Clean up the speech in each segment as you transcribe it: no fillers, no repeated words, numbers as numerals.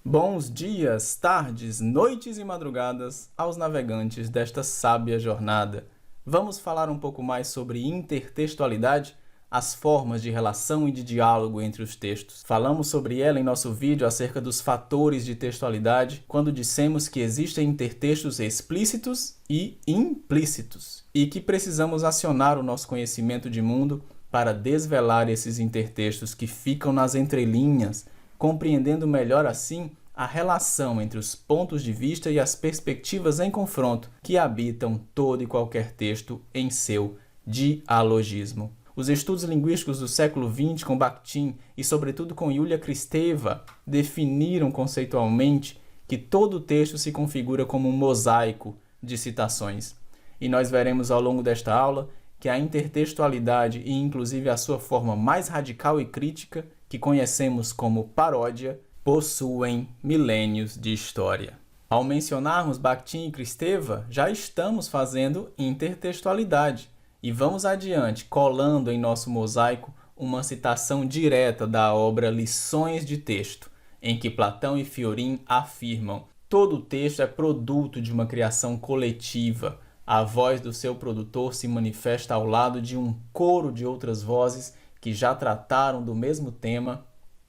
Bons dias, tardes, noites e madrugadas aos navegantes desta sábia jornada. Vamos falar um pouco mais sobre intertextualidade, as formas de relação e de diálogo entre os textos. Falamos sobre ela em nosso vídeo acerca dos fatores de textualidade, quando dissemos que existem intertextos explícitos e implícitos, e que precisamos acionar o nosso conhecimento de mundo para desvelar esses intertextos que ficam nas entrelinhas, compreendendo melhor assim a relação entre os pontos de vista e as perspectivas em confronto que habitam todo e qualquer texto em seu dialogismo. Os estudos linguísticos do século XX com Bakhtin e sobretudo com Yulia Kristeva definiram conceitualmente que todo texto se configura como um mosaico de citações. E nós veremos ao longo desta aula que a intertextualidade e inclusive a sua forma mais radical e crítica, que conhecemos como paródia, possuem milênios de história. Ao mencionarmos Bakhtin e Kristeva, já estamos fazendo intertextualidade e vamos adiante, colando em nosso mosaico uma citação direta da obra Lições de Texto, em que Platão e Fiorin afirmam: todo texto é produto de uma criação coletiva. A voz do seu produtor se manifesta ao lado de um coro de outras vozes que já trataram do mesmo tema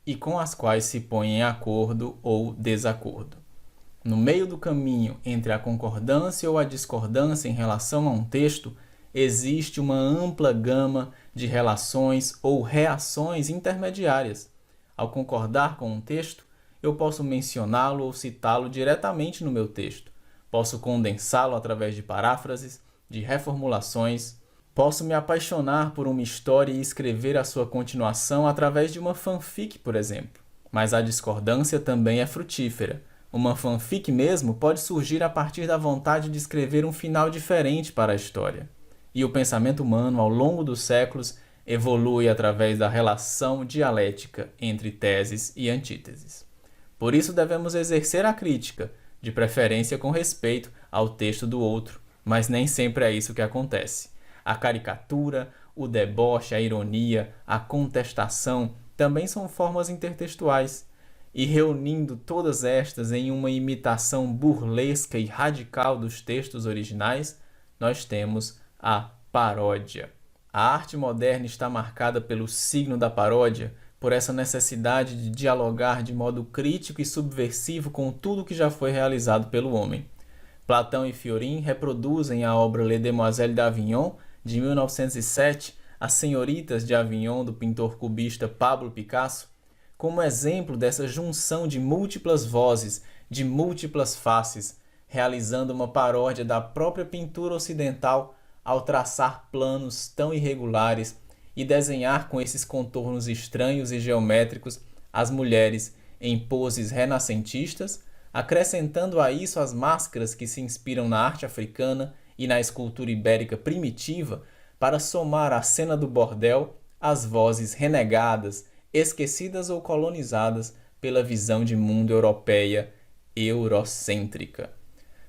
e com as quais se põe em acordo ou desacordo. No meio do caminho entre a concordância ou a discordância em relação a um texto, existe uma ampla gama de relações ou reações intermediárias. Ao concordar com um texto, eu posso mencioná-lo ou citá-lo diretamente no meu texto. Posso condensá-lo através de paráfrases, de reformulações. Posso me apaixonar por uma história e escrever a sua continuação através de uma fanfic, por exemplo. Mas a discordância também é frutífera. Uma fanfic mesmo pode surgir a partir da vontade de escrever um final diferente para a história. E o pensamento humano, ao longo dos séculos, evolui através da relação dialética entre teses e antíteses. Por isso devemos exercer a crítica, de preferência com respeito ao texto do outro, mas nem sempre é isso que acontece. A caricatura, o deboche, a ironia, a contestação também são formas intertextuais, e reunindo todas estas em uma imitação burlesca e radical dos textos originais, nós temos a paródia. A arte moderna está marcada pelo signo da paródia, por essa necessidade de dialogar de modo crítico e subversivo com tudo que já foi realizado pelo homem. Platão e Fiorin reproduzem a obra Les Demoiselles d'Avignon, de 1907, As Senhoritas de Avignon, do pintor cubista Pablo Picasso, como exemplo dessa junção de múltiplas vozes, de múltiplas faces, realizando uma paródia da própria pintura ocidental ao traçar planos tão irregulares e desenhar com esses contornos estranhos e geométricos as mulheres em poses renascentistas, acrescentando a isso as máscaras que se inspiram na arte africana e na escultura ibérica primitiva, para somar à cena do bordel as vozes renegadas, esquecidas ou colonizadas pela visão de mundo europeia eurocêntrica.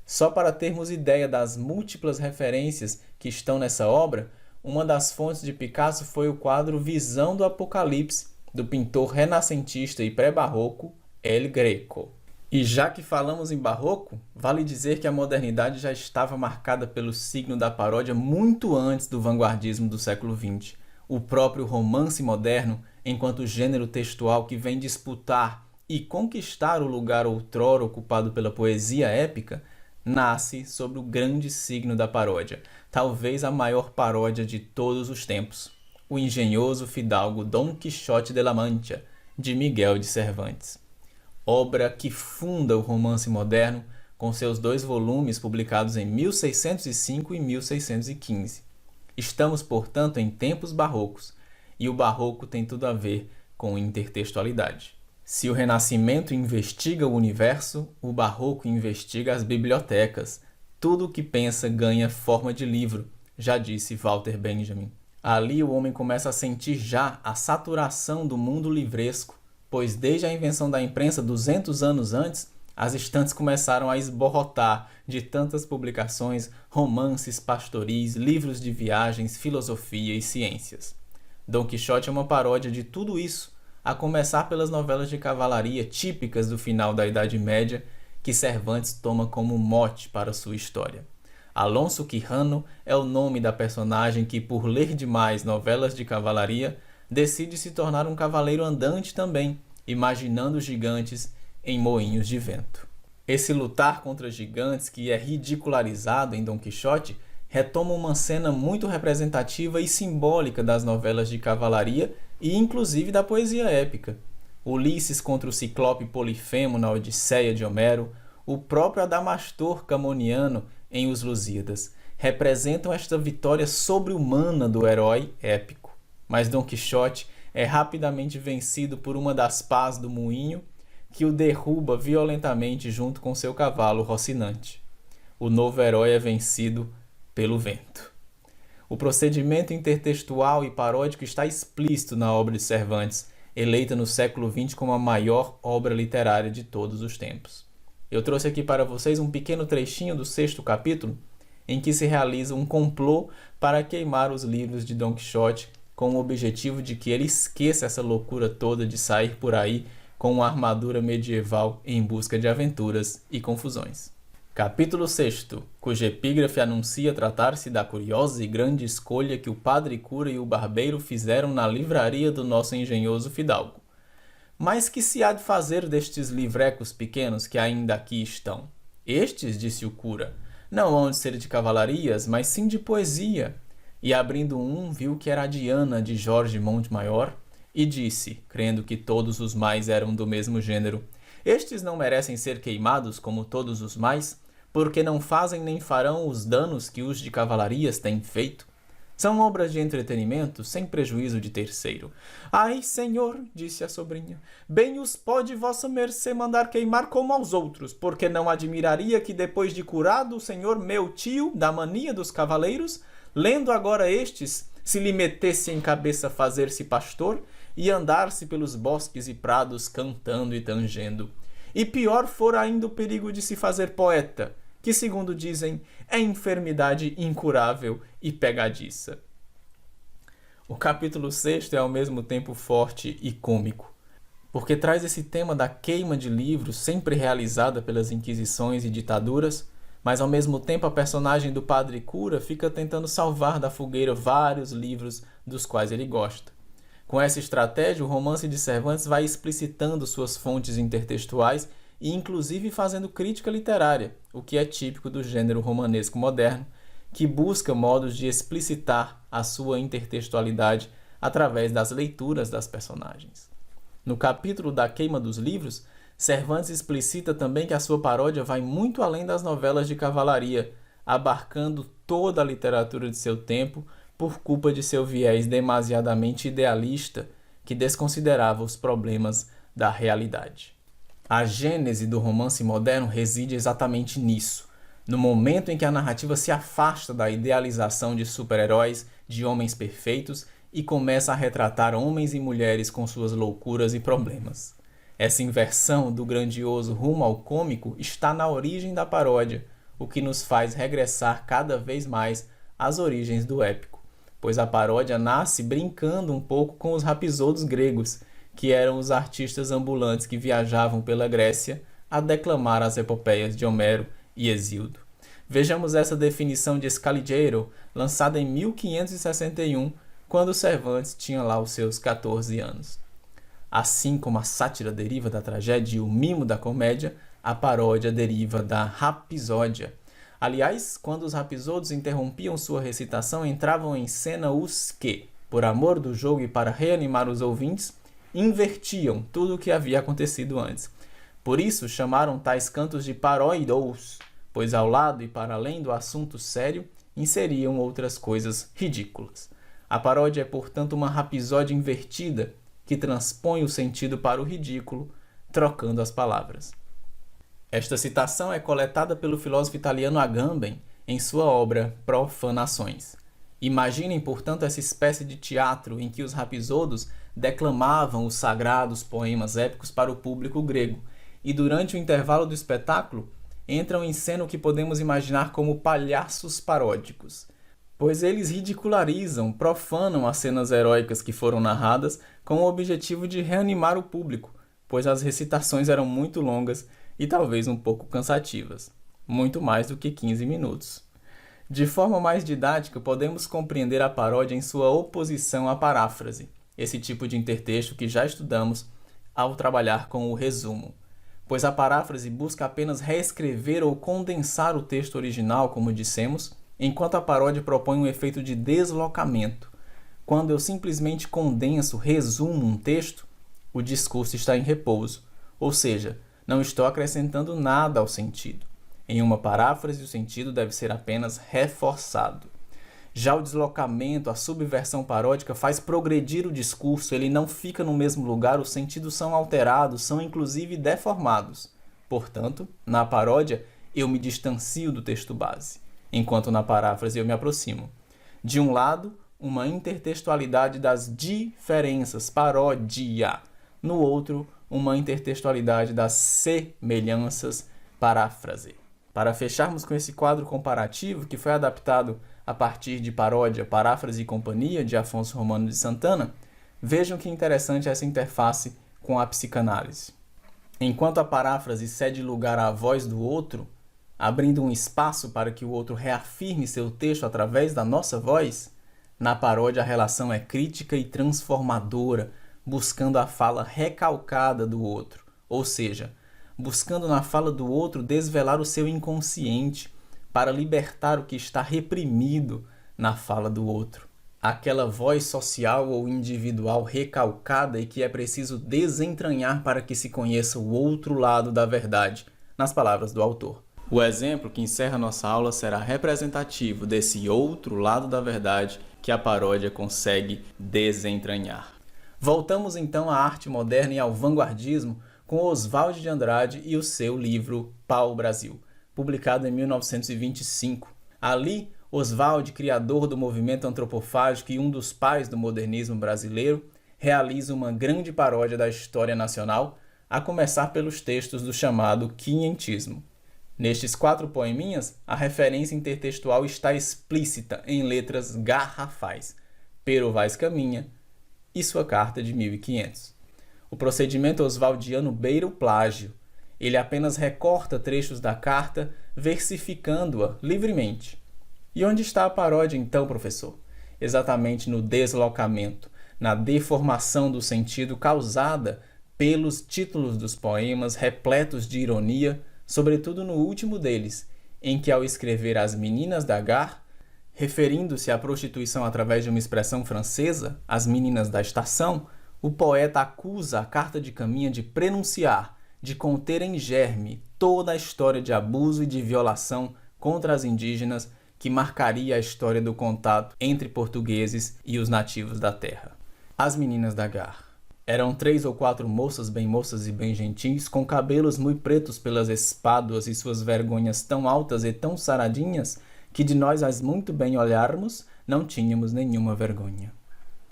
Só para termos ideia das múltiplas referências que estão nessa obra, uma das fontes de Picasso foi o quadro Visão do Apocalipse, do pintor renascentista e pré-barroco El Greco. E já que falamos em barroco, vale dizer que a modernidade já estava marcada pelo signo da paródia muito antes do vanguardismo do século XX. O próprio romance moderno, enquanto gênero textual que vem disputar e conquistar o lugar outrora ocupado pela poesia épica, nasce sob o grande signo da paródia, talvez a maior paródia de todos os tempos, o engenhoso fidalgo Dom Quixote de la Mancha, de Miguel de Cervantes. Obra que funda o romance moderno com seus 2 volumes publicados em 1605 e 1615. Estamos, portanto, em tempos barrocos, e o barroco tem tudo a ver com intertextualidade. Se o Renascimento investiga o universo, o Barroco investiga as bibliotecas. Tudo o que pensa ganha forma de livro, já disse Walter Benjamin. Ali o homem começa a sentir já a saturação do mundo livresco, pois desde a invenção da imprensa 200 anos antes, as estantes começaram a esborrotar de tantas publicações, romances pastoris, livros de viagens, filosofia e ciências. Dom Quixote é uma paródia de tudo isso, a começar pelas novelas de cavalaria típicas do final da Idade Média, que Cervantes toma como mote para sua história. Alonso Quijano é o nome da personagem que, por ler demais novelas de cavalaria, decide se tornar um cavaleiro andante também, imaginando gigantes em moinhos de vento. Esse lutar contra gigantes, que é ridicularizado em Dom Quixote, retoma uma cena muito representativa e simbólica das novelas de cavalaria e inclusive da poesia épica. Ulisses contra o ciclope Polifemo na Odisseia de Homero, o próprio Adamastor Camoniano em Os Lusíadas, representam esta vitória sobre-humana do herói épico. Mas Dom Quixote é rapidamente vencido por uma das pás do moinho, que o derruba violentamente junto com seu cavalo Rocinante. O novo herói é vencido pelo vento. O procedimento intertextual e paródico está explícito na obra de Cervantes, eleita no século XX como a maior obra literária de todos os tempos. Eu trouxe aqui para vocês um pequeno trechinho do 6º capítulo, em que se realiza um complô para queimar os livros de Dom Quixote, com o objetivo de que ele esqueça essa loucura toda de sair por aí com uma armadura medieval em busca de aventuras e confusões. Capítulo 6º, cuja epígrafe anuncia tratar-se da curiosa e grande escolha que o padre cura e o barbeiro fizeram na livraria do nosso engenhoso fidalgo. Mas que se há de fazer destes livrecos pequenos que ainda aqui estão? Estes, disse o cura, não hão de ser de cavalarias, mas sim de poesia. E abrindo um, viu que era a Diana de Jorge Montmaior, e disse, crendo que todos os mais eram do mesmo gênero, estes não merecem ser queimados como todos os mais, porque não fazem nem farão os danos que os de cavalarias têm feito. São obras de entretenimento, sem prejuízo de terceiro. Ai, senhor, disse a sobrinha, bem os pode vossa mercê mandar queimar como aos outros, porque não admiraria que depois de curado o senhor meu tio, da mania dos cavaleiros, lendo agora estes, se lhe metesse em cabeça fazer-se pastor e andar-se pelos bosques e prados cantando e tangendo. E pior fora ainda o perigo de se fazer poeta, que, segundo dizem, é enfermidade incurável e pegadiça. O capítulo 6 é ao mesmo tempo forte e cômico, porque traz esse tema da queima de livros sempre realizada pelas inquisições e ditaduras, mas ao mesmo tempo a personagem do padre cura fica tentando salvar da fogueira vários livros dos quais ele gosta. Com essa estratégia, o romance de Cervantes vai explicitando suas fontes intertextuais e inclusive fazendo crítica literária, o que é típico do gênero romanesco moderno, que busca modos de explicitar a sua intertextualidade através das leituras das personagens. No capítulo da queima dos livros, Cervantes explicita também que a sua paródia vai muito além das novelas de cavalaria, abarcando toda a literatura de seu tempo por culpa de seu viés demasiadamente idealista que desconsiderava os problemas da realidade. A gênese do romance moderno reside exatamente nisso, no momento em que a narrativa se afasta da idealização de super-heróis, de homens perfeitos e começa a retratar homens e mulheres com suas loucuras e problemas. Essa inversão do grandioso rumo ao cômico está na origem da paródia, o que nos faz regressar cada vez mais às origens do épico, pois a paródia nasce brincando um pouco com os rapisoudos gregos, que eram os artistas ambulantes que viajavam pela Grécia a declamar as epopeias de Homero e Hesíodo. Vejamos essa definição de Scaligeiro, lançada em 1561, quando Cervantes tinha lá os seus 14 anos. Assim como a sátira deriva da tragédia e o mimo da comédia, a paródia deriva da rapisódia. Aliás, quando os rapisoudos interrompiam sua recitação, entravam em cena os que, por amor do jogo e para reanimar os ouvintes, invertiam tudo o que havia acontecido antes. Por isso chamaram tais cantos de paróidos, pois ao lado e para além do assunto sério, inseriam outras coisas ridículas. A paródia é, portanto, uma rapisódia invertida que transpõe o sentido para o ridículo, trocando as palavras. Esta citação é coletada pelo filósofo italiano Agamben em sua obra Profanações. Imaginem, portanto, essa espécie de teatro em que os rapisoudos declamavam os sagrados poemas épicos para o público grego, e durante o intervalo do espetáculo entram em cena o que podemos imaginar como palhaços paródicos, pois eles ridicularizam, profanam as cenas heróicas que foram narradas com o objetivo de reanimar o público, pois as recitações eram muito longas e talvez um pouco cansativas, muito mais do que 15 minutos. De forma mais didática, podemos compreender a paródia em sua oposição à paráfrase, esse tipo de intertexto que já estudamos ao trabalhar com o resumo, pois a paráfrase busca apenas reescrever ou condensar o texto original, como dissemos, enquanto a paródia propõe um efeito de deslocamento. Quando eu simplesmente condenso, resumo um texto, o discurso está em repouso, ou seja, não estou acrescentando nada ao sentido. Em uma paráfrase, o sentido deve ser apenas reforçado. Já o deslocamento, a subversão paródica, faz progredir o discurso, ele não fica no mesmo lugar, os sentidos são alterados, são inclusive deformados. Portanto, na paródia, eu me distancio do texto base, enquanto na paráfrase eu me aproximo. De um lado, uma intertextualidade das diferenças, paródia. No outro, uma intertextualidade das semelhanças, paráfrase. Para fecharmos com esse quadro comparativo, que foi adaptado a partir de Paródia, Paráfrase e Companhia, de Afonso Romano de Santana, vejam que interessante essa interface com a psicanálise. Enquanto a paráfrase cede lugar à voz do outro, abrindo um espaço para que o outro reafirme seu texto através da nossa voz, na paródia a relação é crítica e transformadora, buscando a fala recalcada do outro, ou seja, buscando na fala do outro desvelar o seu inconsciente para libertar o que está reprimido na fala do outro. Aquela voz social ou individual recalcada e que é preciso desentranhar para que se conheça o outro lado da verdade, nas palavras do autor. O exemplo que encerra nossa aula será representativo desse outro lado da verdade que a paródia consegue desentranhar. Voltamos então à arte moderna e ao vanguardismo com Oswald de Andrade e o seu livro Pau-Brasil, publicado em 1925. Ali, Oswald, criador do movimento antropofágico e um dos pais do modernismo brasileiro, realiza uma grande paródia da história nacional, a começar pelos textos do chamado quinhentismo. Nestes 4 poeminhas, a referência intertextual está explícita em letras garrafais, Pero Vaz Caminha e sua carta de 1500. O procedimento oswaldiano beira o plágio. Ele apenas recorta trechos da carta, versificando-a livremente. E onde está a paródia então, professor? Exatamente no deslocamento, na deformação do sentido causada pelos títulos dos poemas repletos de ironia, sobretudo no último deles, em que ao escrever As Meninas da Gare, referindo-se à prostituição através de uma expressão francesa, as meninas da estação, o poeta acusa a carta de Caminha de prenunciar, de conter em germe toda a história de abuso e de violação contra as indígenas que marcaria a história do contato entre portugueses e os nativos da terra. As Meninas da Gare. Eram 3 ou 4 moças e bem gentis, com cabelos muito pretos pelas espáduas e suas vergonhas tão altas e tão saradinhas, que de nós as muito bem olharmos, não tínhamos nenhuma vergonha.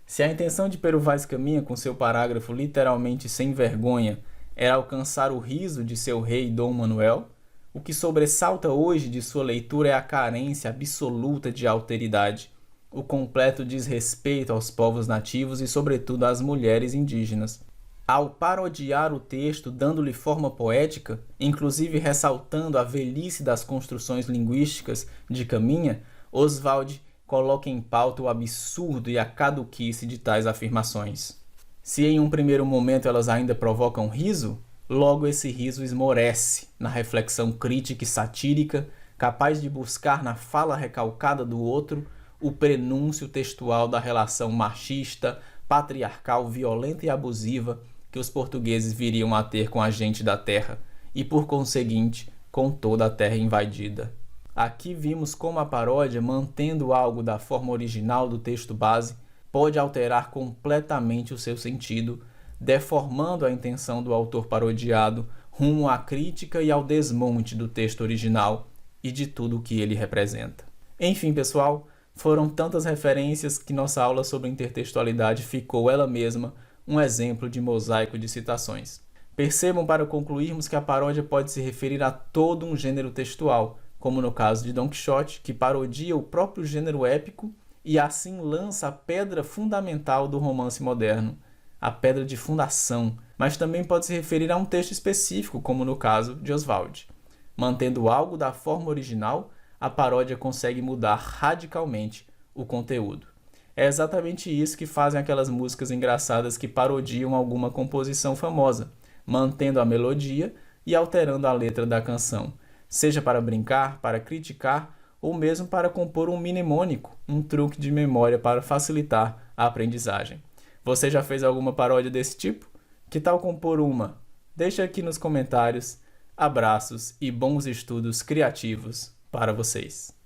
Se a intenção de Pero Vaz Caminha, com seu parágrafo literalmente sem vergonha, era alcançar o riso de seu rei Dom Manuel, o que sobressalta hoje de sua leitura é a carência absoluta de alteridade, o completo desrespeito aos povos nativos e, sobretudo, às mulheres indígenas. Ao parodiar o texto, dando-lhe forma poética, inclusive ressaltando a velhice das construções linguísticas de Caminha, Oswald coloca em pauta o absurdo e a caduquice de tais afirmações. Se em um primeiro momento elas ainda provocam riso, logo esse riso esmorece na reflexão crítica e satírica, capaz de buscar na fala recalcada do outro o prenúncio textual da relação machista, patriarcal, violenta e abusiva que os portugueses viriam a ter com a gente da terra e, por conseguinte, com toda a terra invadida. Aqui vimos como a paródia, mantendo algo da forma original do texto base, pode alterar completamente o seu sentido, deformando a intenção do autor parodiado rumo à crítica e ao desmonte do texto original e de tudo o que ele representa. Enfim, pessoal, foram tantas referências que nossa aula sobre intertextualidade ficou ela mesma um exemplo de mosaico de citações. Percebam, para concluirmos, que a paródia pode se referir a todo um gênero textual, como no caso de Don Quixote, que parodia o próprio gênero épico e assim lança a pedra fundamental do romance moderno, a pedra de fundação, mas também pode se referir a um texto específico, como no caso de Oswald. Mantendo algo da forma original, a paródia consegue mudar radicalmente o conteúdo. É exatamente isso que fazem aquelas músicas engraçadas que parodiam alguma composição famosa, mantendo a melodia e alterando a letra da canção, seja para brincar, para criticar ou mesmo para compor um mnemônico, um truque de memória para facilitar a aprendizagem. Você já fez alguma paródia desse tipo? Que tal compor uma? Deixa aqui nos comentários. Abraços e bons estudos criativos para vocês.